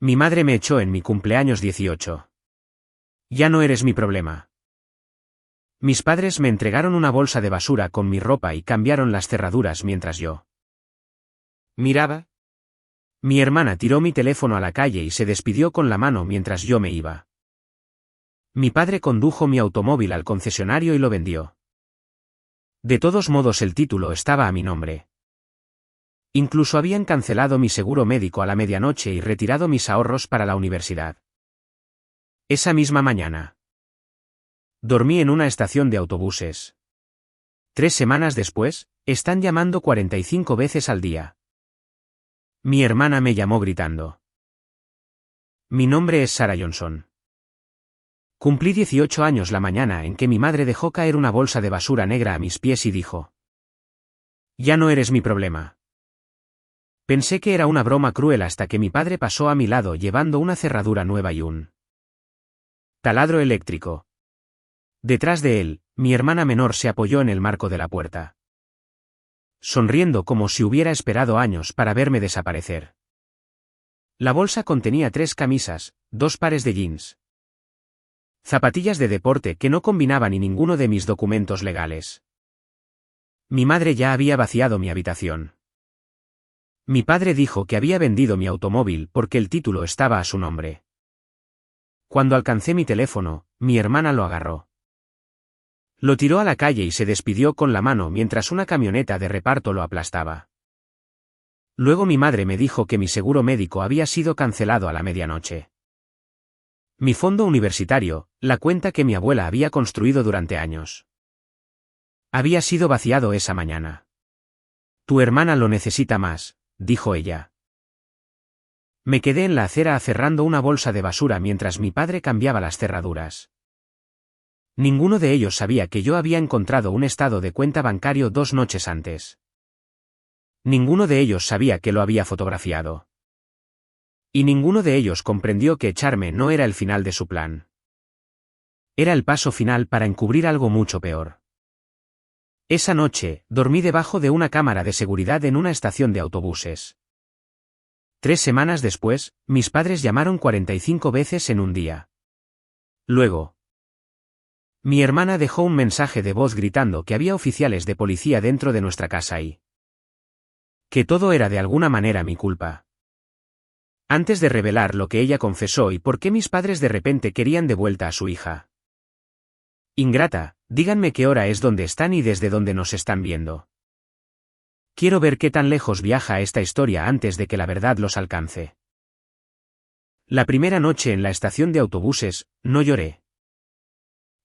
Mi madre me echó en mi cumpleaños 18. Ya no eres mi problema. Mis padres me entregaron una bolsa de basura con mi ropa y cambiaron las cerraduras mientras yo miraba. Mi hermana tiró mi teléfono a la calle y se despidió con la mano mientras yo me iba. Mi padre condujo mi automóvil al concesionario y lo vendió. De todos modos el título estaba a mi nombre. Incluso habían cancelado mi seguro médico a la medianoche y retirado mis ahorros para la universidad. Esa misma mañana dormí en una estación de autobuses. 3 semanas después, están llamando 45 veces al día. Mi hermana me llamó gritando. Mi nombre es Sarah Johnson. Cumplí 18 años la mañana en que mi madre dejó caer una bolsa de basura negra a mis pies y dijo: Ya no eres mi problema. Pensé que era una broma cruel hasta que mi padre pasó a mi lado llevando una cerradura nueva y un taladro eléctrico. Detrás de él, mi hermana menor se apoyó en el marco de la puerta, sonriendo como si hubiera esperado años para verme desaparecer. La bolsa contenía 3 camisas, 2 pares de jeans, zapatillas de deporte que no combinaban y ninguno de mis documentos legales. Mi madre ya había vaciado mi habitación. Mi padre dijo que había vendido mi automóvil porque el título estaba a su nombre. Cuando alcancé mi teléfono, mi hermana lo agarró. Lo tiró a la calle y se despidió con la mano mientras una camioneta de reparto lo aplastaba. Luego mi madre me dijo que mi seguro médico había sido cancelado a la medianoche. Mi fondo universitario, la cuenta que mi abuela había construido durante años, había sido vaciado esa mañana. Tu hermana lo necesita más, dijo ella. Me quedé en la acera aferrando una bolsa de basura mientras mi padre cambiaba las cerraduras. Ninguno de ellos sabía que yo había encontrado un estado de cuenta bancario 2 noches antes. Ninguno de ellos sabía que lo había fotografiado. Y ninguno de ellos comprendió que echarme no era el final de su plan. Era el paso final para encubrir algo mucho peor. Esa noche, dormí debajo de una cámara de seguridad en una estación de autobuses. 3 semanas después, mis padres llamaron 45 veces en un día. Luego, mi hermana dejó un mensaje de voz gritando que había oficiales de policía dentro de nuestra casa y que todo era de alguna manera mi culpa. Antes de revelar lo que ella confesó y por qué mis padres de repente querían de vuelta a su hija. Ingrata, díganme qué hora es donde están y desde dónde nos están viendo. Quiero ver qué tan lejos viaja esta historia antes de que la verdad los alcance. La primera noche en la estación de autobuses, no lloré.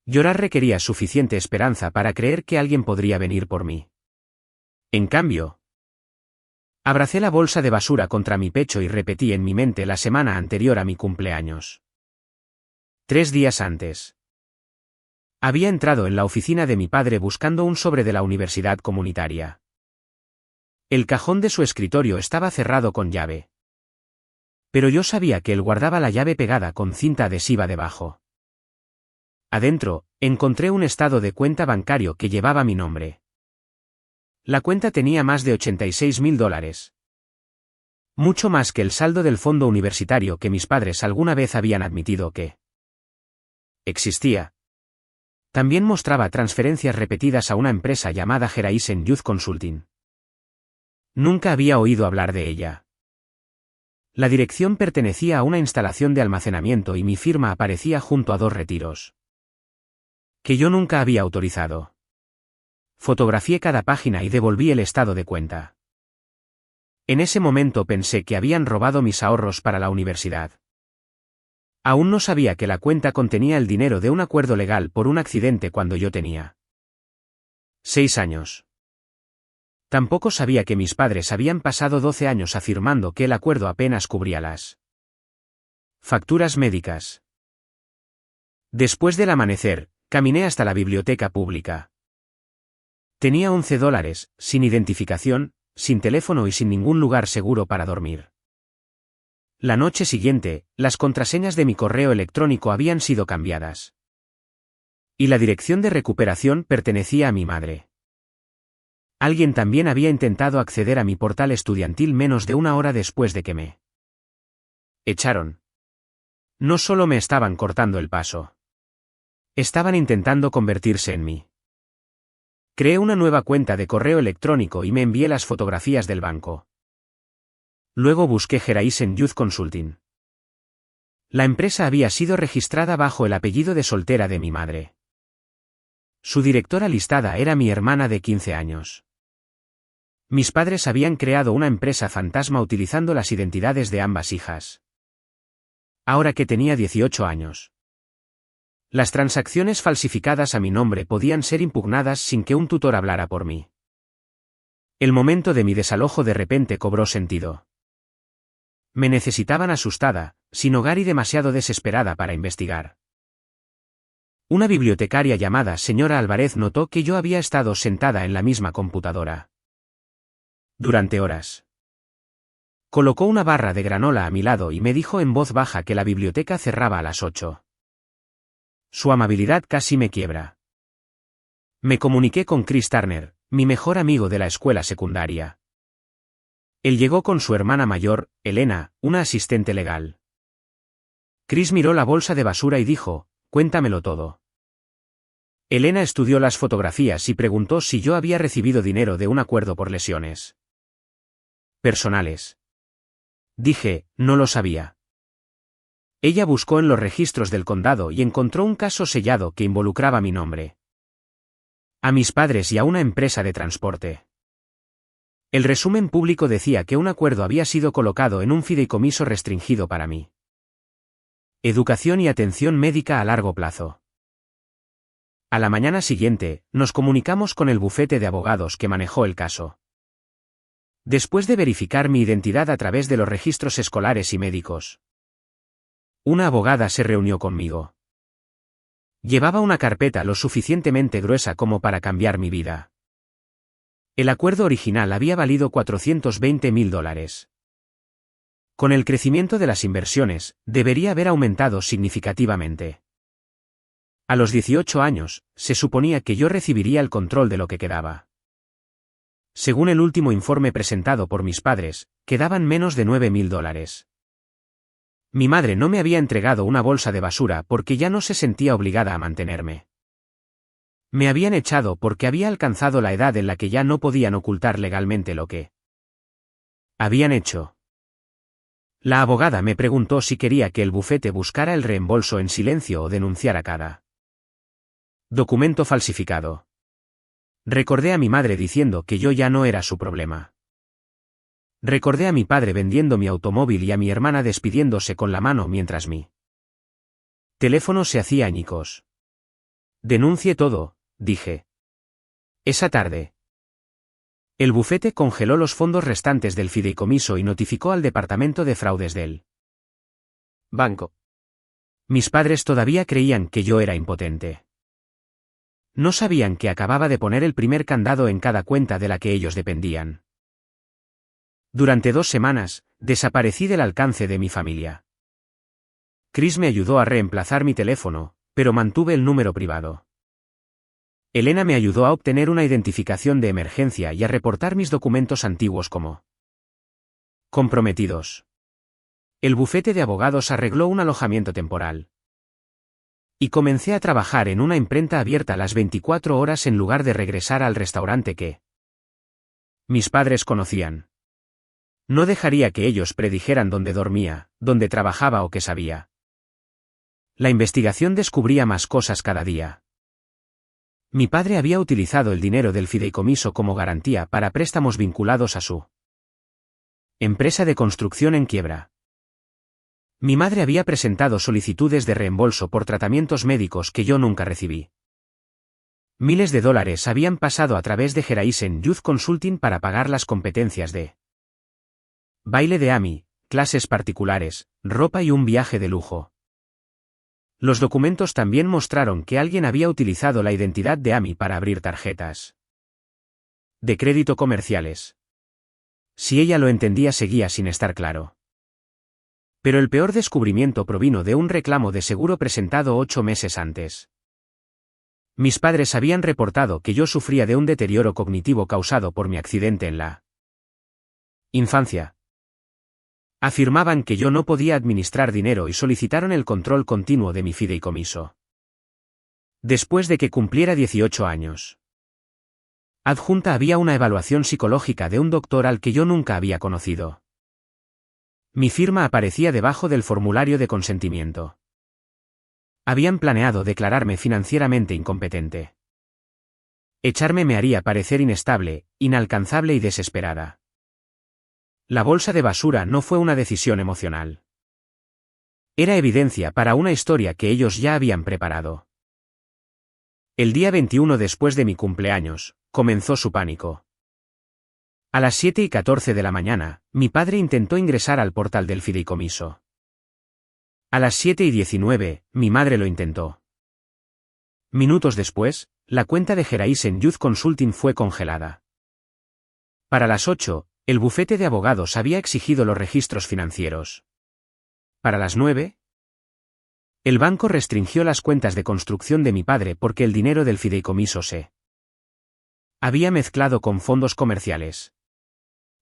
Llorar requería suficiente esperanza para creer que alguien podría venir por mí. En cambio, abracé la bolsa de basura contra mi pecho y repetí en mi mente la semana anterior a mi cumpleaños. 3 días antes. Había entrado en la oficina de mi padre buscando un sobre de la universidad comunitaria. El cajón de su escritorio estaba cerrado con llave. Pero yo sabía que él guardaba la llave pegada con cinta adhesiva debajo. Adentro, encontré un estado de cuenta bancario que llevaba mi nombre. La cuenta tenía más de $86.000. Mucho más que el saldo del fondo universitario que mis padres alguna vez habían admitido que existía. También mostraba transferencias repetidas a una empresa llamada Horizon Youth Consulting. Nunca había oído hablar de ella. La dirección pertenecía a una instalación de almacenamiento y mi firma aparecía junto a 2 retiros que yo nunca había autorizado. Fotografié cada página y devolví el estado de cuenta. En ese momento pensé que habían robado mis ahorros para la universidad. Aún no sabía que la cuenta contenía el dinero de un acuerdo legal por un accidente cuando yo tenía 6 años. Tampoco sabía que mis padres habían pasado 12 años afirmando que el acuerdo apenas cubría las facturas médicas. Después del amanecer, caminé hasta la biblioteca pública. Tenía $11, sin identificación, sin teléfono y sin ningún lugar seguro para dormir. La noche siguiente, las contraseñas de mi correo electrónico habían sido cambiadas. Y la dirección de recuperación pertenecía a mi madre. Alguien también había intentado acceder a mi portal estudiantil menos de 1 hora después de que me echaron. No solo me estaban cortando el paso. Estaban intentando convertirse en mí. Creé una nueva cuenta de correo electrónico y me envié las fotografías del banco. Luego busqué Horizon Youth Consulting. La empresa había sido registrada bajo el apellido de soltera de mi madre. Su directora listada era mi hermana de 15 años. Mis padres habían creado una empresa fantasma utilizando las identidades de ambas hijas. Ahora que tenía 18 años. Las transacciones falsificadas a mi nombre podían ser impugnadas sin que un tutor hablara por mí. El momento de mi desalojo de repente cobró sentido. Me necesitaban asustada, sin hogar y demasiado desesperada para investigar. Una bibliotecaria llamada señora Álvarez notó que yo había estado sentada en la misma computadora durante horas. Colocó una barra de granola a mi lado y me dijo en voz baja que la biblioteca cerraba a las 8. Su amabilidad casi me quiebra. Me comuniqué con Chris Turner, mi mejor amigo de la escuela secundaria. Él llegó con su hermana mayor, Elena, una asistente legal. Chris miró la bolsa de basura y dijo, «Cuéntamelo todo». Elena estudió las fotografías y preguntó si yo había recibido dinero de un acuerdo por lesiones personales. Dije, no lo sabía. Ella buscó en los registros del condado y encontró un caso sellado que involucraba mi nombre, a mis padres y a una empresa de transporte. El resumen público decía que un acuerdo había sido colocado en un fideicomiso restringido para mí. Educación y atención médica a largo plazo. A la mañana siguiente, nos comunicamos con el bufete de abogados que manejó el caso. Después de verificar mi identidad a través de los registros escolares y médicos, una abogada se reunió conmigo. Llevaba una carpeta lo suficientemente gruesa como para cambiar mi vida. El acuerdo original había valido $420,000. Con el crecimiento de las inversiones, debería haber aumentado significativamente. A los 18 años, se suponía que yo recibiría el control de lo que quedaba. Según el último informe presentado por mis padres, quedaban menos de $9,000. Mi madre no me había entregado una bolsa de basura porque ya no se sentía obligada a mantenerme. Me habían echado porque había alcanzado la edad en la que ya no podían ocultar legalmente lo que habían hecho. La abogada me preguntó si quería que el bufete buscara el reembolso en silencio o denunciara cada documento falsificado. Recordé a mi madre diciendo que yo ya no era su problema. Recordé a mi padre vendiendo mi automóvil y a mi hermana despidiéndose con la mano mientras mi teléfono se hacía añicos. Denuncie todo, dije. Esa tarde, el bufete congeló los fondos restantes del fideicomiso y notificó al departamento de fraudes del banco. Mis padres todavía creían que yo era impotente. No sabían que acababa de poner el primer candado en cada cuenta de la que ellos dependían. Durante 2 semanas, desaparecí del alcance de mi familia. Chris me ayudó a reemplazar mi teléfono, pero mantuve el número privado. Elena me ayudó a obtener una identificación de emergencia y a reportar mis documentos antiguos como comprometidos. El bufete de abogados arregló un alojamiento temporal. Y comencé a trabajar en una imprenta abierta las 24 horas en lugar de regresar al restaurante que mis padres conocían. No dejaría que ellos predijeran dónde dormía, dónde trabajaba o qué sabía. La investigación descubría más cosas cada día. Mi padre había utilizado el dinero del fideicomiso como garantía para préstamos vinculados a su empresa de construcción en quiebra. Mi madre había presentado solicitudes de reembolso por tratamientos médicos que yo nunca recibí. Miles de dólares habían pasado a través de Horizon Youth Consulting para pagar las competencias de baile de Amy, clases particulares, ropa y un viaje de lujo. Los documentos también mostraron que alguien había utilizado la identidad de Amy para abrir tarjetas de crédito comerciales. Si ella lo entendía, seguía sin estar claro. Pero el peor descubrimiento provino de un reclamo de seguro presentado 8 meses antes. Mis padres habían reportado que yo sufría de un deterioro cognitivo causado por mi accidente en la infancia. Afirmaban que yo no podía administrar dinero y solicitaron el control continuo de mi fideicomiso. Después de que cumpliera 18 años. Adjunta había una evaluación psicológica de un doctor al que yo nunca había conocido. Mi firma aparecía debajo del formulario de consentimiento. Habían planeado declararme financieramente incompetente. Echarme me haría parecer inestable, inalcanzable y desesperada. La bolsa de basura no fue una decisión emocional. Era evidencia para una historia que ellos ya habían preparado. El día 21 después de mi cumpleaños, comenzó su pánico. A las 7:14 de la mañana, mi padre intentó ingresar al portal del fideicomiso. A las 7:19, mi madre lo intentó. Minutos después, la cuenta de Horizon Youth Consulting fue congelada. Para las 8, el bufete de abogados había exigido los registros financieros. Para las 9, el banco restringió las cuentas de construcción de mi padre porque el dinero del fideicomiso se había mezclado con fondos comerciales.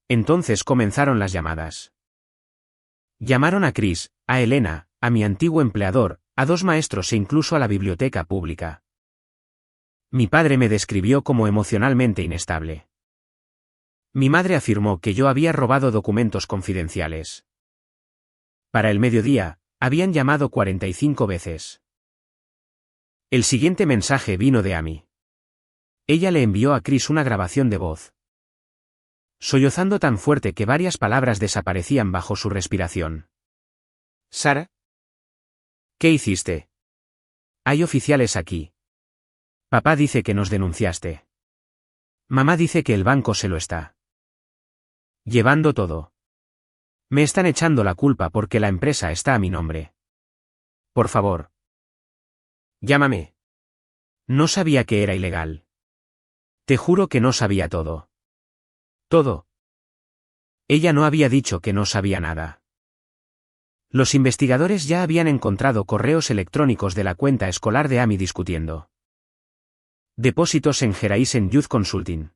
Entonces comenzaron las llamadas. Llamaron a Chris, a Elena, a mi antiguo empleador, a 2 maestros e incluso a la biblioteca pública. Mi padre me describió como emocionalmente inestable. Mi madre afirmó que yo había robado documentos confidenciales. Para el mediodía, habían llamado 45 veces. El siguiente mensaje vino de Amy. Ella le envió a Chris una grabación de voz, sollozando tan fuerte que varias palabras desaparecían bajo su respiración. ¿Sara? ¿Qué hiciste? Hay oficiales aquí. Papá dice que nos denunciaste. Mamá dice que el banco se lo está llevando todo. Me están echando la culpa porque la empresa está a mi nombre. Por favor. Llámame. No sabía que era ilegal. Te juro que no sabía todo. Todo. Ella no había dicho que no sabía nada. Los investigadores ya habían encontrado correos electrónicos de la cuenta escolar de Amy discutiendo depósitos en Horizon Youth Consulting.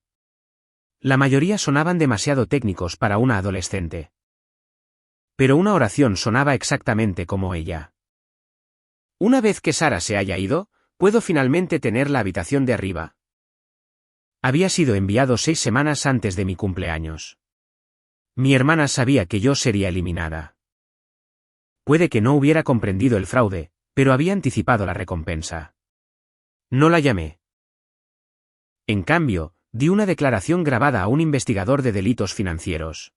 La mayoría sonaban demasiado técnicos para una adolescente. Pero una oración sonaba exactamente como ella. Una vez que Sara se haya ido, ¿puedo finalmente tener la habitación de arriba? Había sido enviado 6 semanas antes de mi cumpleaños. Mi hermana sabía que yo sería eliminada. Puede que no hubiera comprendido el fraude, pero había anticipado la recompensa. No la llamé. En cambio, di una declaración grabada a un investigador de delitos financieros.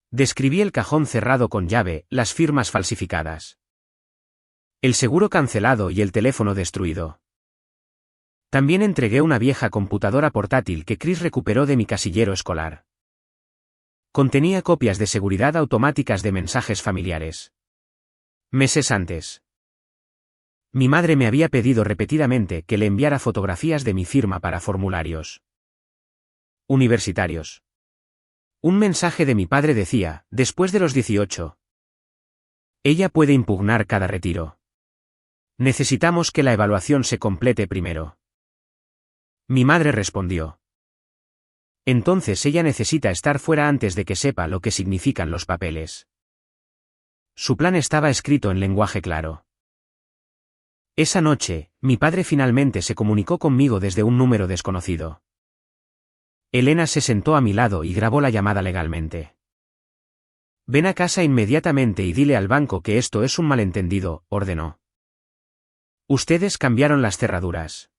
Describí el cajón cerrado con llave, las firmas falsificadas, el seguro cancelado y el teléfono destruido. También entregué una vieja computadora portátil que Chris recuperó de mi casillero escolar. Contenía copias de seguridad automáticas de mensajes familiares. Meses antes, mi madre me había pedido repetidamente que le enviara fotografías de mi firma para formularios universitarios. Un mensaje de mi padre decía, después de los 18, ella puede impugnar cada retiro. Necesitamos que la evaluación se complete primero. Mi madre respondió. Entonces ella necesita estar fuera antes de que sepa lo que significan los papeles. Su plan estaba escrito en lenguaje claro. Esa noche, mi padre finalmente se comunicó conmigo desde un número desconocido. Elena se sentó a mi lado y grabó la llamada legalmente. Ven a casa inmediatamente y dile al banco que esto es un malentendido, ordenó. Ustedes cambiaron las cerraduras.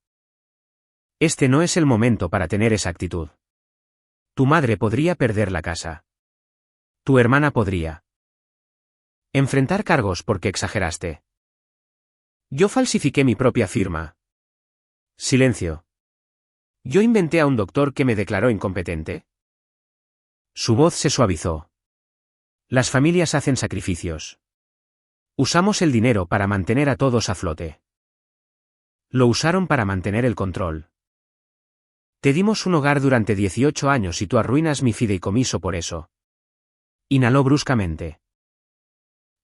Este no es el momento para tener esa actitud. Tu madre podría perder la casa. Tu hermana podría enfrentar cargos porque exageraste. Yo falsifiqué mi propia firma. Silencio. ¿Yo inventé a un doctor que me declaró incompetente? Su voz se suavizó. Las familias hacen sacrificios. Usamos el dinero para mantener a todos a flote. Lo usaron para mantener el control. Te dimos un hogar durante 18 años y tú arruinas mi fideicomiso por eso. Inhaló bruscamente.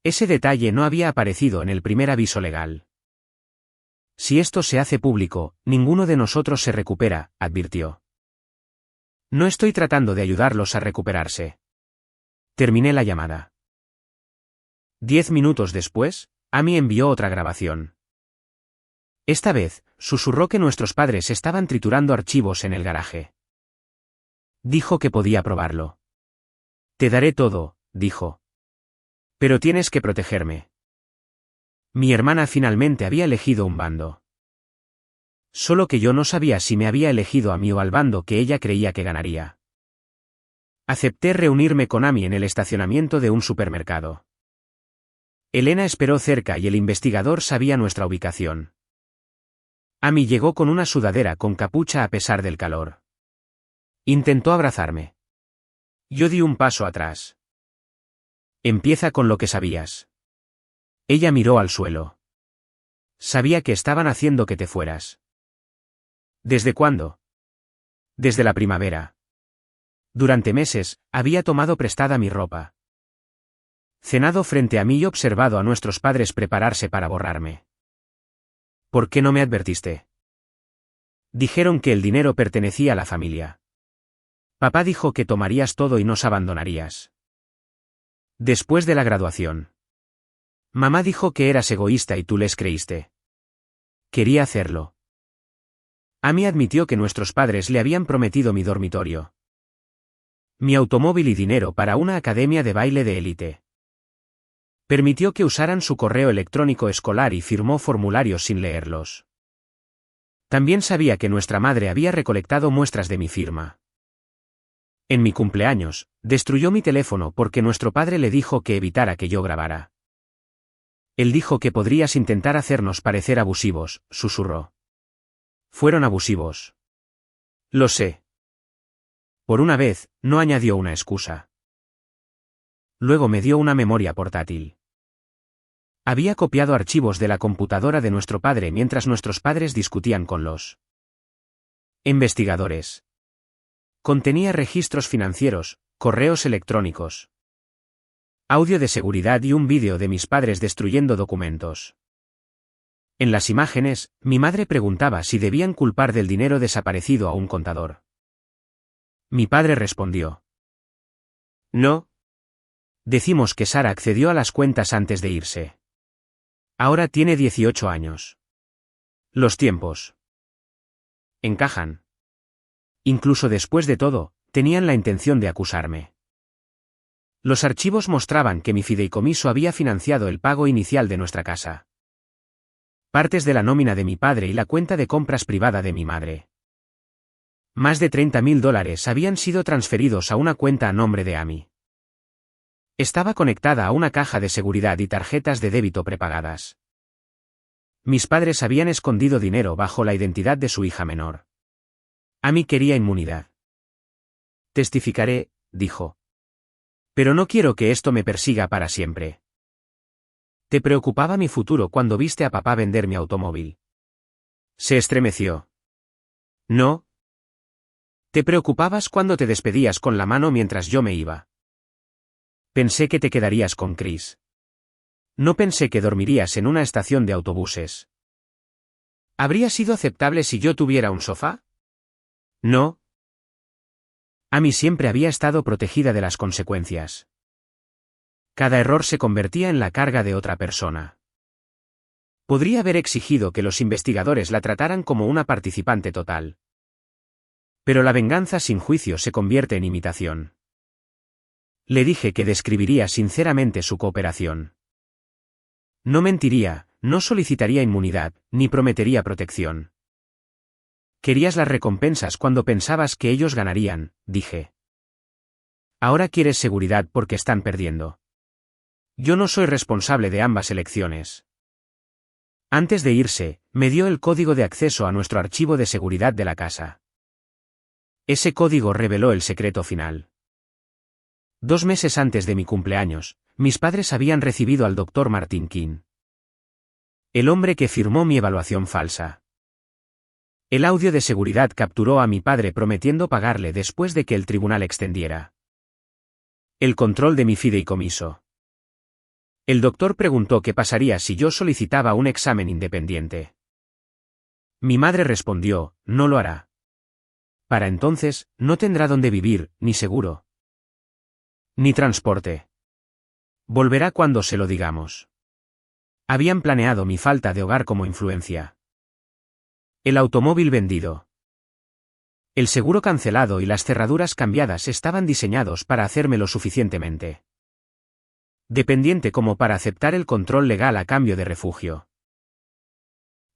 Ese detalle no había aparecido en el primer aviso legal. Si esto se hace público, ninguno de nosotros se recupera, advirtió. No estoy tratando de ayudarlos a recuperarse. Terminé la llamada. 10 minutos después, Amy envió otra grabación. Esta vez, susurró que nuestros padres estaban triturando archivos en el garaje. Dijo que podía probarlo. Te daré todo, dijo. Pero tienes que protegerme. Mi hermana finalmente había elegido un bando. Solo que yo no sabía si me había elegido a mí o al bando que ella creía que ganaría. Acepté reunirme con Amy en el estacionamiento de un supermercado. Elena esperó cerca y el investigador sabía nuestra ubicación. Amy llegó con una sudadera con capucha a pesar del calor. Intentó abrazarme. Yo di un paso atrás. Empieza con lo que sabías. Ella miró al suelo. Sabía que estaban haciendo que te fueras. ¿Desde cuándo? Desde la primavera. Durante meses, había tomado prestada mi ropa. Cenado frente a mí y observado a nuestros padres prepararse para borrarme. ¿Por qué no me advertiste? Dijeron que el dinero pertenecía a la familia. Papá dijo que tomarías todo y nos abandonarías. Después de la graduación. Mamá dijo que eras egoísta y tú les creíste. Quería hacerlo. Amy admitió que nuestros padres le habían prometido mi dormitorio, mi automóvil y dinero para una academia de baile de élite. Permitió que usaran su correo electrónico escolar y firmó formularios sin leerlos. También sabía que nuestra madre había recolectado muestras de mi firma. En mi cumpleaños, destruyó mi teléfono porque nuestro padre le dijo que evitara que yo grabara. Él dijo que podrías intentar hacernos parecer abusivos, susurró. Fueron abusivos. Lo sé. Por una vez, no añadió una excusa. Luego me dio una memoria portátil. Había copiado archivos de la computadora de nuestro padre mientras nuestros padres discutían con los investigadores. Contenía registros financieros, correos electrónicos, audio de seguridad y un vídeo de mis padres destruyendo documentos. En las imágenes, mi madre preguntaba si debían culpar del dinero desaparecido a un contador. Mi padre respondió: no. Decimos que Sara accedió a las cuentas antes de irse. Ahora tiene 18 años. Los tiempos encajan. Incluso después de todo, tenían la intención de acusarme. Los archivos mostraban que mi fideicomiso había financiado el pago inicial de nuestra casa, partes de la nómina de mi padre y la cuenta de compras privada de mi madre. Más de $30.000 habían sido transferidos a una cuenta a nombre de Amy. Estaba conectada a una caja de seguridad y tarjetas de débito prepagadas. Mis padres habían escondido dinero bajo la identidad de su hija menor. Amy quería inmunidad. Testificaré, dijo. Pero no quiero que esto me persiga para siempre. ¿Te preocupaba mi futuro cuando viste a papá vender mi automóvil? Se estremeció. No. ¿Te preocupabas cuando te despedías con la mano mientras yo me iba? Pensé que te quedarías con Chris. No pensé que dormirías en una estación de autobuses. ¿Habría sido aceptable si yo tuviera un sofá? No. Amy siempre había estado protegida de las consecuencias. Cada error se convertía en la carga de otra persona. Podría haber exigido que los investigadores la trataran como una participante total. Pero la venganza sin juicio se convierte en imitación. Le dije que describiría sinceramente su cooperación. No mentiría, no solicitaría inmunidad, ni prometería protección. Querías las recompensas cuando pensabas que ellos ganarían, dije. Ahora quieres seguridad porque están perdiendo. Yo no soy responsable de ambas elecciones. Antes de irse, me dio el código de acceso a nuestro archivo de seguridad de la casa. Ese código reveló el secreto final. 2 meses antes de mi cumpleaños, mis padres habían recibido al Dr. Martin King, el hombre que firmó mi evaluación falsa. El audio de seguridad capturó a mi padre prometiendo pagarle después de que el tribunal extendiera el control de mi fideicomiso. El doctor preguntó qué pasaría si yo solicitaba un examen independiente. Mi madre respondió: no lo hará. Para entonces, no tendrá dónde vivir, ni seguro. Ni transporte. Volverá cuando se lo digamos. Habían planeado mi falta de hogar como influencia. El automóvil vendido. El seguro cancelado y las cerraduras cambiadas estaban diseñados para hacerme lo suficientemente dependiente como para aceptar el control legal a cambio de refugio.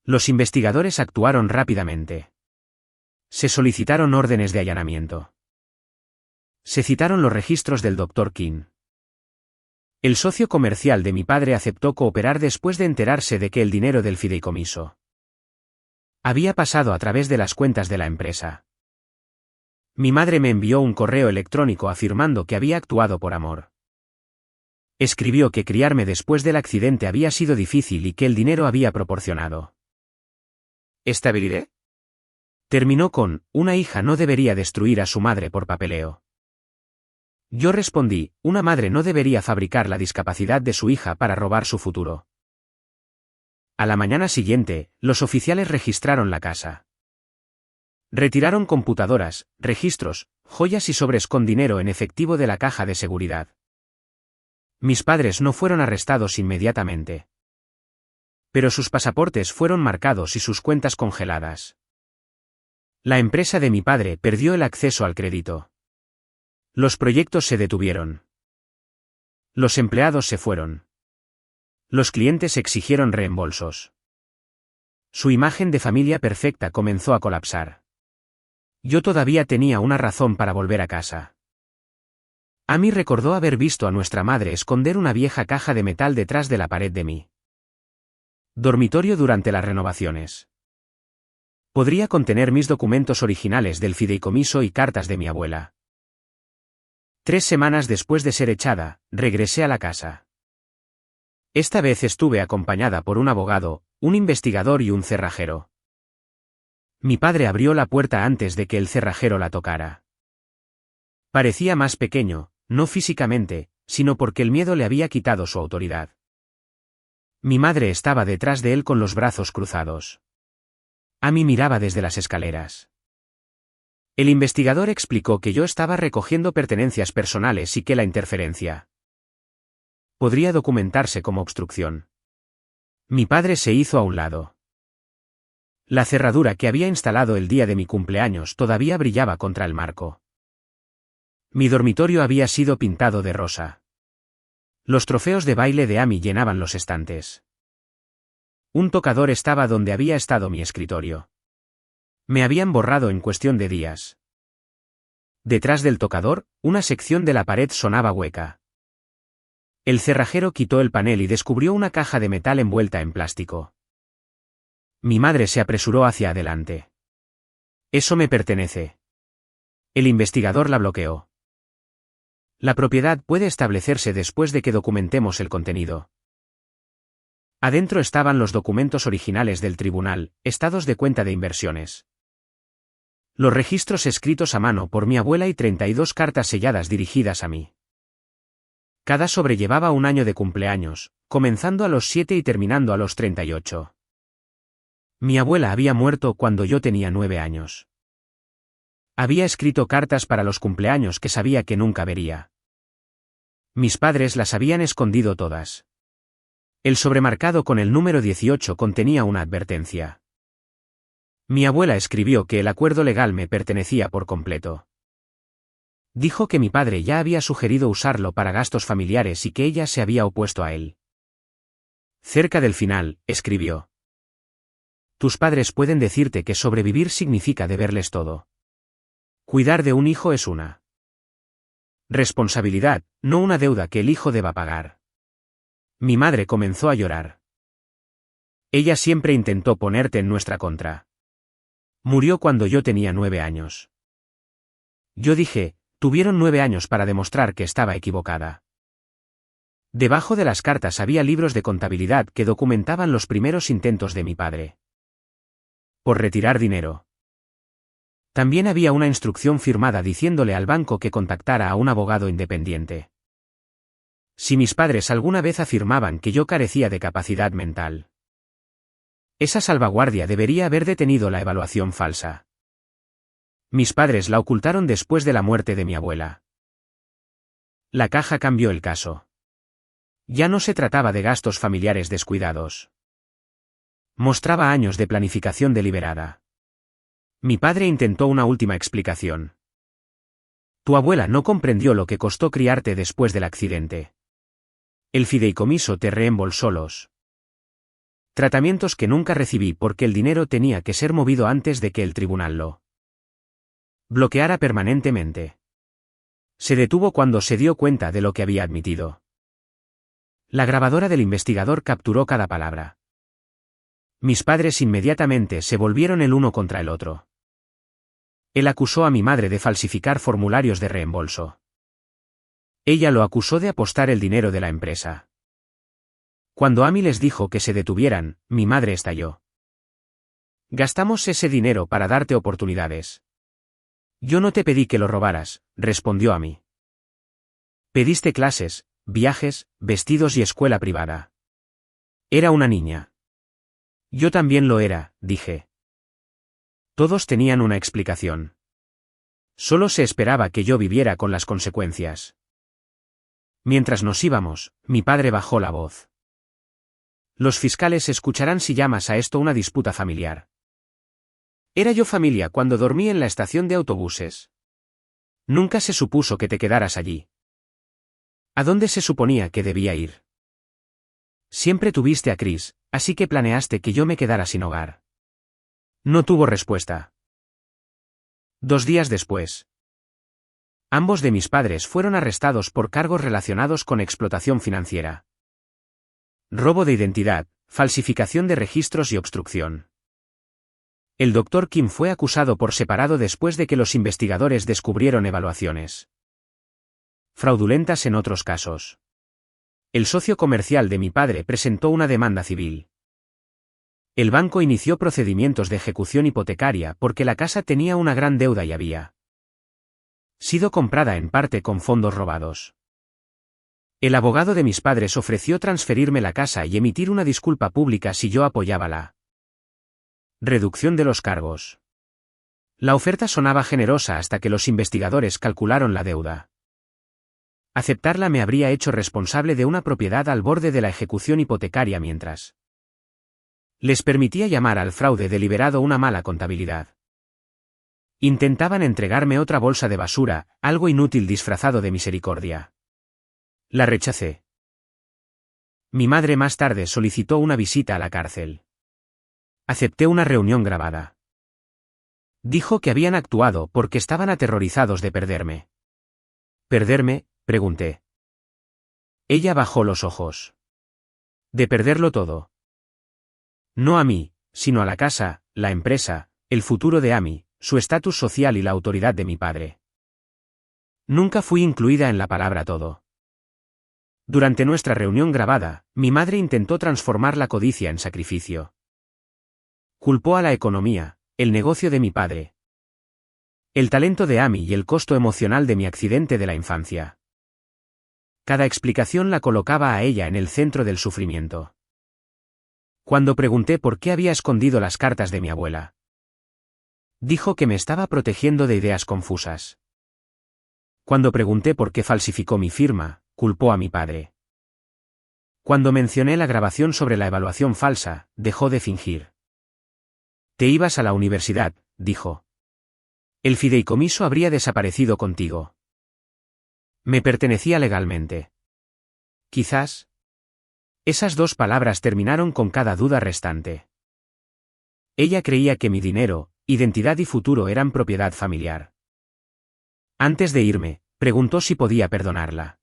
Los investigadores actuaron rápidamente. Se solicitaron órdenes de allanamiento. Se citaron los registros del Dr. King. El socio comercial de mi padre aceptó cooperar después de enterarse de que el dinero del fideicomiso había pasado a través de las cuentas de la empresa. Mi madre me envió un correo electrónico afirmando que había actuado por amor. Escribió que criarme después del accidente había sido difícil y que el dinero había proporcionado estabilidad. Terminó con: una hija no debería destruir a su madre por papeleo. Yo respondí: una madre no debería fabricar la discapacidad de su hija para robar su futuro. A la mañana siguiente, los oficiales registraron la casa. Retiraron computadoras, registros, joyas y sobres con dinero en efectivo de la caja de seguridad. Mis padres no fueron arrestados inmediatamente. Pero sus pasaportes fueron marcados y sus cuentas congeladas. La empresa de mi padre perdió el acceso al crédito. Los proyectos se detuvieron. Los empleados se fueron. Los clientes exigieron reembolsos. Su imagen de familia perfecta comenzó a colapsar. Yo todavía tenía una razón para volver a casa. Amy recordó haber visto a nuestra madre esconder una vieja caja de metal detrás de la pared de mi dormitorio durante las renovaciones. Podría contener mis documentos originales del fideicomiso y cartas de mi abuela. 3 semanas después de ser echada, regresé a la casa. Esta vez estuve acompañada por un abogado, un investigador y un cerrajero. Mi padre abrió la puerta antes de que el cerrajero la tocara. Parecía más pequeño, no físicamente, sino porque el miedo le había quitado su autoridad. Mi madre estaba detrás de él con los brazos cruzados. Amy miraba desde las escaleras. El investigador explicó que yo estaba recogiendo pertenencias personales y que la interferencia podría documentarse como obstrucción. Mi padre se hizo a un lado. La cerradura que había instalado el día de mi cumpleaños todavía brillaba contra el marco. Mi dormitorio había sido pintado de rosa. Los trofeos de baile de Amy llenaban los estantes. Un tocador estaba donde había estado mi escritorio. Me habían borrado en cuestión de días. Detrás del tocador, una sección de la pared sonaba hueca. El cerrajero quitó el panel y descubrió una caja de metal envuelta en plástico. Mi madre se apresuró hacia adelante. Eso me pertenece. El investigador la bloqueó. La propiedad puede establecerse después de que documentemos el contenido. Adentro estaban los documentos originales del tribunal, estados de cuenta de inversiones. Los registros escritos a mano por mi abuela y 32 cartas selladas dirigidas a mí. Cada sobre llevaba un año de cumpleaños, comenzando a los 7 y terminando a los 38. Mi abuela había muerto cuando yo tenía 9 años. Había escrito cartas para los cumpleaños que sabía que nunca vería. Mis padres las habían escondido todas. El sobremarcado con el número 18 contenía una advertencia. Mi abuela escribió que el acuerdo legal me pertenecía por completo. Dijo que mi padre ya había sugerido usarlo para gastos familiares y que ella se había opuesto a él. Cerca del final, escribió: tus padres pueden decirte que sobrevivir significa deberles todo. Cuidar de un hijo es una responsabilidad, no una deuda que el hijo deba pagar. Mi madre comenzó a llorar. Ella siempre intentó ponerte en nuestra contra. Murió cuando yo tenía 9 años. Yo dije: tuvieron 9 años para demostrar que estaba equivocada. Debajo de las cartas había libros de contabilidad que documentaban los primeros intentos de mi padre por retirar dinero. También había una instrucción firmada diciéndole al banco que contactara a un abogado independiente. Si mis padres alguna vez afirmaban que yo carecía de capacidad mental, esa salvaguardia debería haber detenido la evaluación falsa. Mis padres la ocultaron después de la muerte de mi abuela. La caja cambió el caso. Ya no se trataba de gastos familiares descuidados. Mostraba años de planificación deliberada. Mi padre intentó una última explicación. Tu abuela no comprendió lo que costó criarte después del accidente. El fideicomiso te reembolsó los tratamientos que nunca recibí porque el dinero tenía que ser movido antes de que el tribunal lo bloqueara permanentemente. Se detuvo cuando se dio cuenta de lo que había admitido. La grabadora del investigador capturó cada palabra. Mis padres inmediatamente se volvieron el uno contra el otro. Él acusó a mi madre de falsificar formularios de reembolso. Ella lo acusó de apostar el dinero de la empresa. Cuando Amy les dijo que se detuvieran, mi madre estalló. Gastamos ese dinero para darte oportunidades. Yo no te pedí que lo robaras, respondió Amy. Pediste clases, viajes, vestidos y escuela privada. Era una niña. Yo también lo era, dije. Todos tenían una explicación. Solo se esperaba que yo viviera con las consecuencias. Mientras nos íbamos, mi padre bajó la voz. Los fiscales escucharán si llamas a esto una disputa familiar. Era yo familia cuando dormí en la estación de autobuses. Nunca se supuso que te quedaras allí. ¿A dónde se suponía que debía ir? Siempre tuviste a Chris, así que planeaste que yo me quedara sin hogar. No tuvo respuesta. 2 días después. Ambos de mis padres fueron arrestados por cargos relacionados con explotación financiera. Robo de identidad, falsificación de registros y obstrucción. El Dr. Kim fue acusado por separado después de que los investigadores descubrieron evaluaciones fraudulentas en otros casos. El socio comercial de mi padre presentó una demanda civil. El banco inició procedimientos de ejecución hipotecaria porque la casa tenía una gran deuda y había sido comprada en parte con fondos robados. El abogado de mis padres ofreció transferirme la casa y emitir una disculpa pública si yo apoyaba la reducción de los cargos. La oferta sonaba generosa hasta que los investigadores calcularon la deuda. Aceptarla me habría hecho responsable de una propiedad al borde de la ejecución hipotecaria mientras les permitía llamar al fraude deliberado una mala contabilidad. Intentaban entregarme otra bolsa de basura, algo inútil disfrazado de misericordia. La rechacé. Mi madre más tarde solicitó una visita a la cárcel. Acepté una reunión grabada. Dijo que habían actuado porque estaban aterrorizados de perderme. ¿Perderme?, pregunté. Ella bajó los ojos. De perderlo todo. No a mí, sino a la casa, la empresa, el futuro de Amy, su estatus social y la autoridad de mi padre. Nunca fui incluida en la palabra todo. Durante nuestra reunión grabada, mi madre intentó transformar la codicia en sacrificio. Culpó a la economía, el negocio de mi padre, el talento de Amy y el costo emocional de mi accidente de la infancia. Cada explicación la colocaba a ella en el centro del sufrimiento. Cuando pregunté por qué había escondido las cartas de mi abuela, dijo que me estaba protegiendo de ideas confusas. Cuando pregunté por qué falsificó mi firma, culpó a mi padre. Cuando mencioné la grabación sobre la evaluación falsa, dejó de fingir. Te ibas a la universidad, dijo. El fideicomiso habría desaparecido contigo. Me pertenecía legalmente. Quizás. Esas 2 palabras terminaron con cada duda restante. Ella creía que mi dinero, identidad y futuro eran propiedad familiar. Antes de irme, preguntó si podía perdonarla.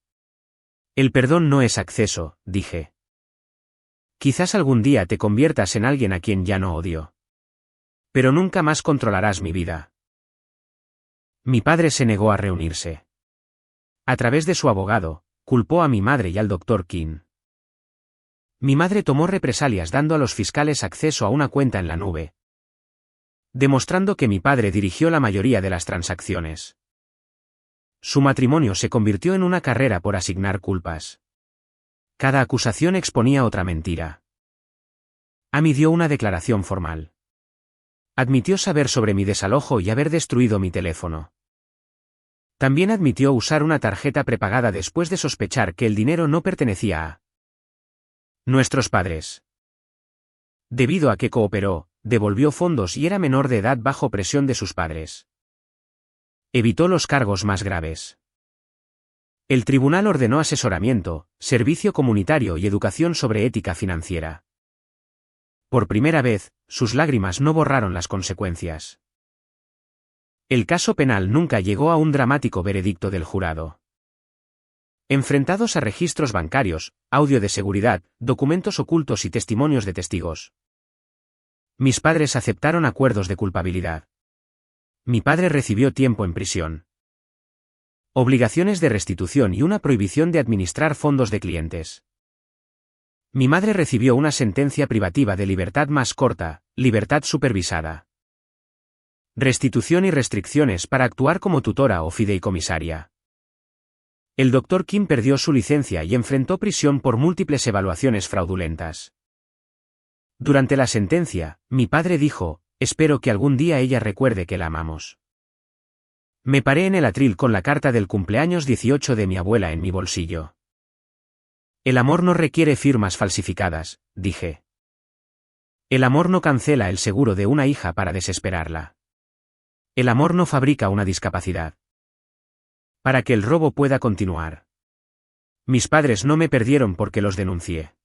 El perdón no es acceso, dije. Quizás algún día te conviertas en alguien a quien ya no odio. Pero nunca más controlarás mi vida. Mi padre se negó a reunirse. A través de su abogado, culpó a mi madre y al Dr. Kim. Mi madre tomó represalias dando a los fiscales acceso a una cuenta en la nube, demostrando que mi padre dirigió la mayoría de las transacciones. Su matrimonio se convirtió en una carrera por asignar culpas. Cada acusación exponía otra mentira. Amy dio una declaración formal. Admitió saber sobre mi desalojo y haber destruido mi teléfono. También admitió usar una tarjeta prepagada después de sospechar que el dinero no pertenecía a nuestros padres. Debido a que cooperó, devolvió fondos y era menor de edad bajo presión de sus padres. Evitó los cargos más graves. El tribunal ordenó asesoramiento, servicio comunitario y educación sobre ética financiera. Por primera vez, sus lágrimas no borraron las consecuencias. El caso penal nunca llegó a un dramático veredicto del jurado. Enfrentados a registros bancarios, audio de seguridad, documentos ocultos y testimonios de testigos, mis padres aceptaron acuerdos de culpabilidad. Mi padre recibió tiempo en prisión, obligaciones de restitución y una prohibición de administrar fondos de clientes. Mi madre recibió una sentencia privativa de libertad más corta, libertad supervisada, restitución y restricciones para actuar como tutora o fideicomisaria. El Dr. Kim perdió su licencia y enfrentó prisión por múltiples evaluaciones fraudulentas. Durante la sentencia, mi padre dijo: espero que algún día ella recuerde que la amamos. Me paré en el atril con la carta del cumpleaños 18 de mi abuela en mi bolsillo. El amor no requiere firmas falsificadas, dije. El amor no cancela el seguro de una hija para desesperarla. El amor no fabrica una discapacidad para que el robo pueda continuar. Mis padres no me perdieron porque los denuncié.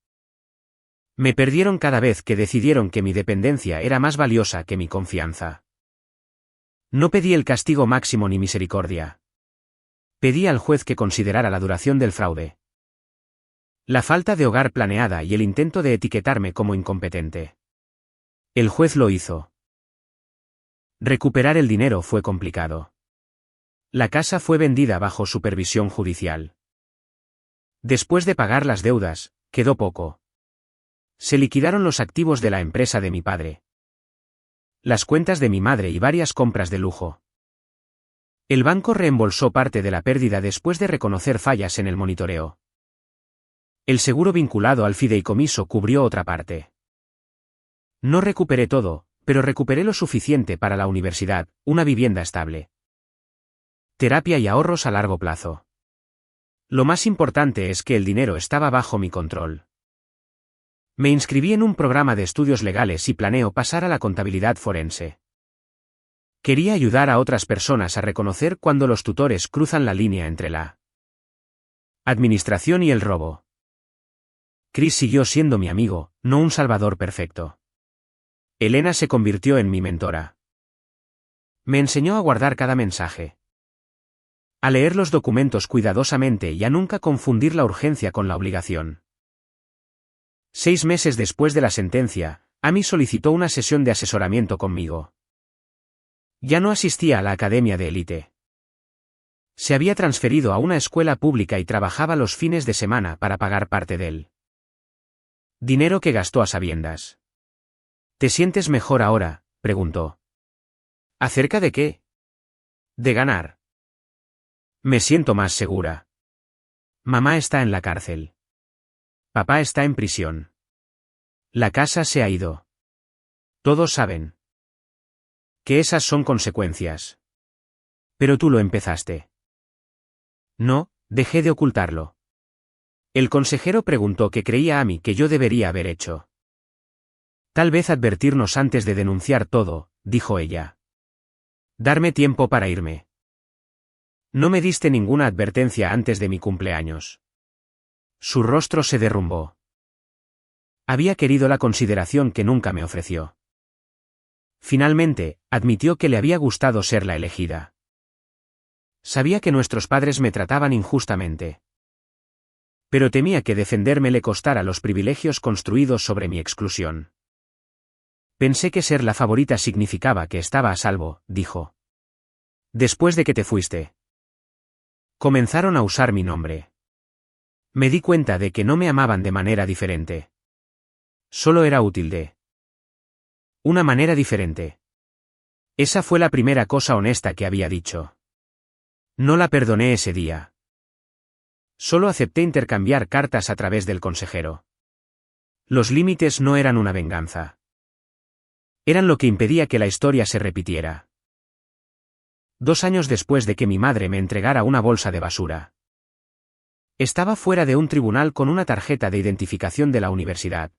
Me perdieron cada vez que decidieron que mi dependencia era más valiosa que mi confianza. No pedí el castigo máximo ni misericordia. Pedí al juez que considerara la duración del fraude, la falta de hogar planeada y el intento de etiquetarme como incompetente. El juez lo hizo. Recuperar el dinero fue complicado. La casa fue vendida bajo supervisión judicial. Después de pagar las deudas, quedó poco. Se liquidaron los activos de la empresa de mi padre, las cuentas de mi madre y varias compras de lujo. El banco reembolsó parte de la pérdida después de reconocer fallas en el monitoreo. El seguro vinculado al fideicomiso cubrió otra parte. No recuperé todo, pero recuperé lo suficiente para la universidad, una vivienda estable, terapia y ahorros a largo plazo. Lo más importante es que el dinero estaba bajo mi control. Me inscribí en un programa de estudios legales y planeo pasar a la contabilidad forense. Quería ayudar a otras personas a reconocer cuando los tutores cruzan la línea entre la administración y el robo. Chris siguió siendo mi amigo, no un salvador perfecto. Elena se convirtió en mi mentora. Me enseñó a guardar cada mensaje, a leer los documentos cuidadosamente y a nunca confundir la urgencia con la obligación. 6 meses después de la sentencia, Amy solicitó una sesión de asesoramiento conmigo. Ya no asistía a la academia de élite. Se había transferido a una escuela pública y trabajaba los fines de semana para pagar parte del dinero que gastó a sabiendas. ¿Te sientes mejor ahora?, preguntó. ¿Acerca de qué? De ganar. Me siento más segura. Mamá está en la cárcel. Papá está en prisión. La casa se ha ido. Todos saben que esas son consecuencias. Pero tú lo empezaste. No, dejé de ocultarlo. El consejero preguntó qué creía Amy que yo debería haber hecho. Tal vez advertirnos antes de denunciar todo, dijo ella. Darme tiempo para irme. No me diste ninguna advertencia antes de mi cumpleaños. Su rostro se derrumbó. Había querido la consideración que nunca me ofreció. Finalmente, admitió que le había gustado ser la elegida. Sabía que nuestros padres me trataban injustamente. Pero temía que defenderme le costara los privilegios construidos sobre mi exclusión. Pensé que ser la favorita significaba que estaba a salvo, dijo. Después de que te fuiste, comenzaron a usar mi nombre. Me di cuenta de que no me amaban de manera diferente. Solo era útil de una manera diferente. Esa fue la primera cosa honesta que había dicho. No la perdoné ese día. Solo acepté intercambiar cartas a través del consejero. Los límites no eran una venganza. Eran lo que impedía que la historia se repitiera. 2 años después de que mi madre me entregara una bolsa de basura. Estaba fuera de un tribunal con una tarjeta de identificación de la universidad.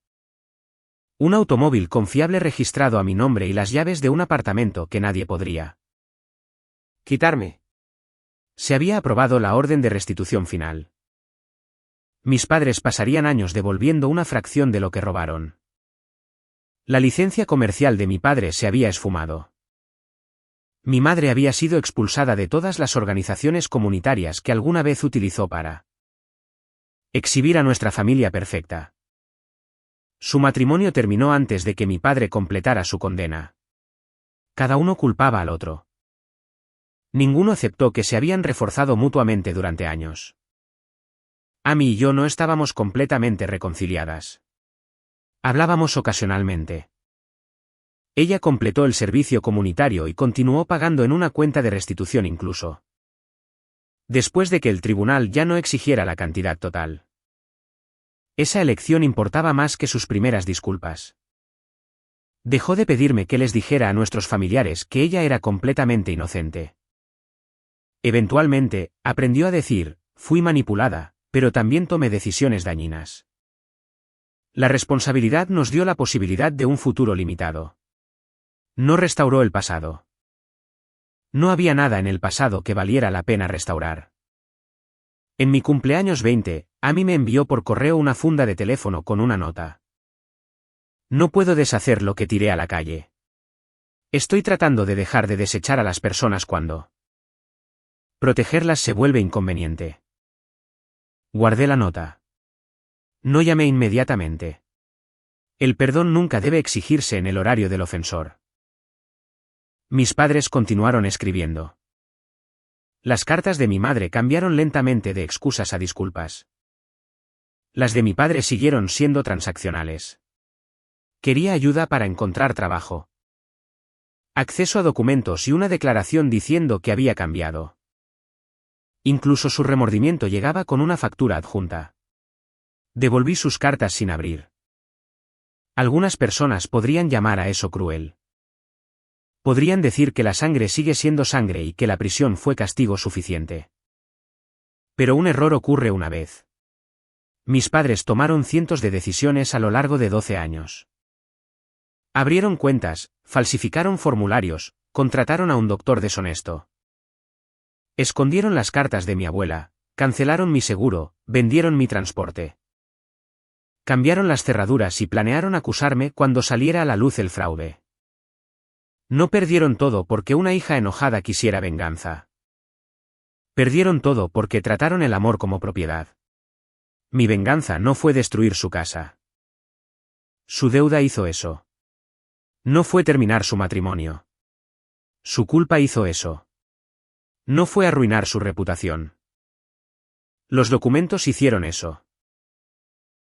Un automóvil confiable registrado a mi nombre y las llaves de un apartamento que nadie podría quitarme. Se había aprobado la orden de restitución final. Mis padres pasarían años devolviendo una fracción de lo que robaron. La licencia comercial de mi padre se había esfumado. Mi madre había sido expulsada de todas las organizaciones comunitarias que alguna vez utilizó para exhibir a nuestra familia perfecta. Su matrimonio terminó antes de que mi padre completara su condena. Cada uno culpaba al otro. Ninguno aceptó que se habían reforzado mutuamente durante años. Amy y yo no estábamos completamente reconciliadas. Hablábamos ocasionalmente. Ella completó el servicio comunitario y continuó pagando en una cuenta de restitución incluso después de que el tribunal ya no exigiera la cantidad total. Esa elección importaba más que sus primeras disculpas. Dejó de pedirme que les dijera a nuestros familiares que ella era completamente inocente. Eventualmente, aprendió a decir, fui manipulada, pero también tomé decisiones dañinas. La responsabilidad nos dio la posibilidad de un futuro limitado. No restauró el pasado. No había nada en el pasado que valiera la pena restaurar. En mi cumpleaños 20, Amy me envió por correo una funda de teléfono con una nota. No puedo deshacer lo que tiré a la calle. Estoy tratando de dejar de desechar a las personas cuando protegerlas se vuelve inconveniente. Guardé la nota. No llamé inmediatamente. El perdón nunca debe exigirse en el horario del ofensor. Mis padres continuaron escribiendo. Las cartas de mi madre cambiaron lentamente de excusas a disculpas. Las de mi padre siguieron siendo transaccionales. Quería ayuda para encontrar trabajo. Acceso a documentos y una declaración diciendo que había cambiado. Incluso su remordimiento llegaba con una factura adjunta. Devolví sus cartas sin abrir. Algunas personas podrían llamar a eso cruel. Podrían decir que la sangre sigue siendo sangre y que la prisión fue castigo suficiente. Pero un error ocurre una vez. Mis padres tomaron cientos de decisiones a lo largo de 12 años. Abrieron cuentas, falsificaron formularios, contrataron a un doctor deshonesto. Escondieron las cartas de mi abuela, cancelaron mi seguro, vendieron mi transporte. Cambiaron las cerraduras y planearon acusarme cuando saliera a la luz el fraude. No perdieron todo porque una hija enojada quisiera venganza. Perdieron todo porque trataron el amor como propiedad. Mi venganza no fue destruir su casa. Su deuda hizo eso. No fue terminar su matrimonio. Su culpa hizo eso. No fue arruinar su reputación. Los documentos hicieron eso.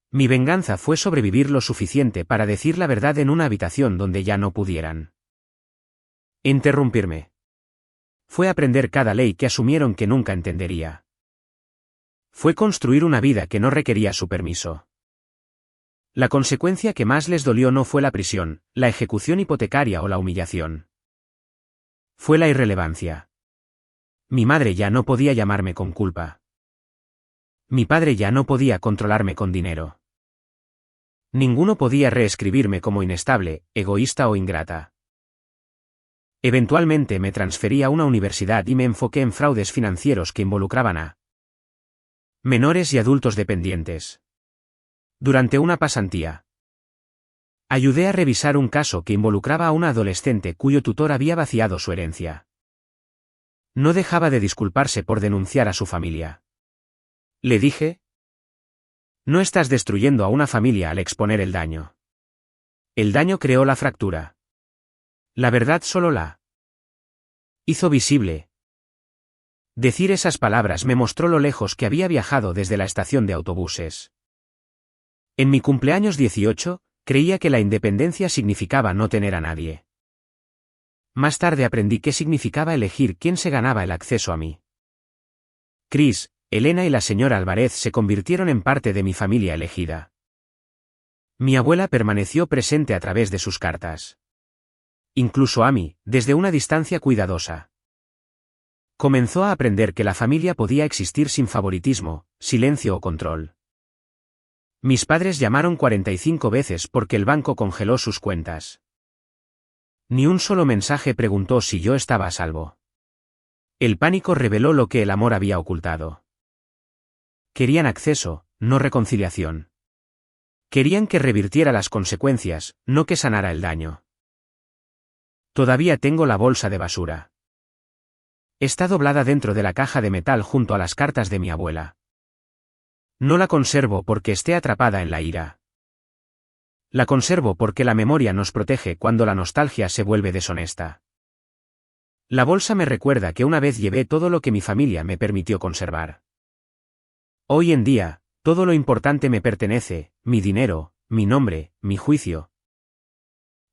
Mi venganza fue sobrevivir lo suficiente para decir la verdad en una habitación donde ya no pudieran interrumpirme. Fue aprender cada ley que asumieron que nunca entendería. Fue construir una vida que no requería su permiso. La consecuencia que más les dolió no fue la prisión, la ejecución hipotecaria o la humillación. Fue la irrelevancia. Mi madre ya no podía llamarme con culpa. Mi padre ya no podía controlarme con dinero. Ninguno podía reescribirme como inestable, egoísta o ingrata. Eventualmente me transferí a una universidad y me enfoqué en fraudes financieros que involucraban a menores y adultos dependientes. Durante una pasantía, ayudé a revisar un caso que involucraba a una adolescente cuyo tutor había vaciado su herencia. No dejaba de disculparse por denunciar a su familia. Le dije: no estás destruyendo a una familia al exponer el daño. El daño creó la fractura. La verdad solo la hizo visible. Decir esas palabras me mostró lo lejos que había viajado desde la estación de autobuses. En mi cumpleaños 18, creía que la independencia significaba no tener a nadie. Más tarde aprendí qué significaba elegir quién se ganaba el acceso a mí. Chris, Elena y la señora Álvarez se convirtieron en parte de mi familia elegida. Mi abuela permaneció presente a través de sus cartas. Incluso a mí, desde una distancia cuidadosa. Comenzó a aprender que la familia podía existir sin favoritismo, silencio o control. Mis padres llamaron 45 veces porque el banco congeló sus cuentas. Ni un solo mensaje preguntó si yo estaba a salvo. El pánico reveló lo que el amor había ocultado. Querían acceso, no reconciliación. Querían que revirtiera las consecuencias, no que sanara el daño. Todavía tengo la bolsa de basura. Está doblada dentro de la caja de metal junto a las cartas de mi abuela. No la conservo porque esté atrapada en la ira. La conservo porque la memoria nos protege cuando la nostalgia se vuelve deshonesta. La bolsa me recuerda que una vez llevé todo lo que mi familia me permitió conservar. Hoy en día, todo lo importante me pertenece, mi dinero, mi nombre, mi juicio,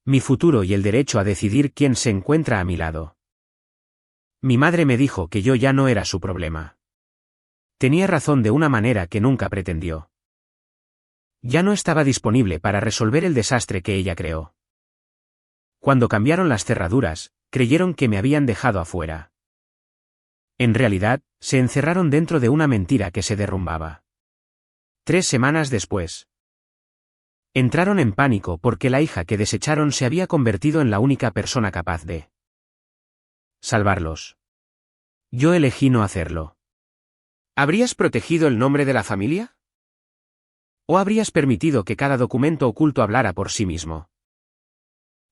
mi futuro y el derecho a decidir quién se encuentra a mi lado. Mi madre me dijo que yo ya no era su problema. Tenía razón de una manera que nunca pretendió. Ya no estaba disponible para resolver el desastre que ella creó. Cuando cambiaron las cerraduras, creyeron que me habían dejado afuera. En realidad, se encerraron dentro de una mentira que se derrumbaba. 3 semanas después. Entraron en pánico porque la hija que desecharon se había convertido en la única persona capaz de salvarlos. Yo elegí no hacerlo. ¿Habrías protegido el nombre de la familia? ¿O habrías permitido que cada documento oculto hablara por sí mismo?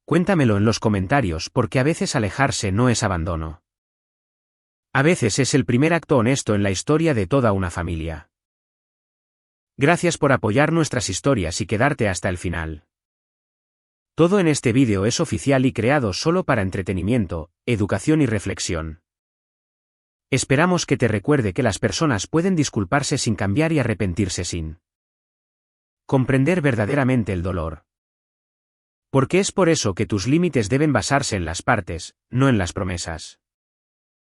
Cuéntamelo en los comentarios porque a veces alejarse no es abandono. A veces es el primer acto honesto en la historia de toda una familia. Gracias por apoyar nuestras historias y quedarte hasta el final. Todo en este vídeo es oficial y creado solo para entretenimiento, educación y reflexión. Esperamos que te recuerde que las personas pueden disculparse sin cambiar y arrepentirse sin comprender verdaderamente el dolor. Porque es por eso que tus límites deben basarse en las partes, no en las promesas.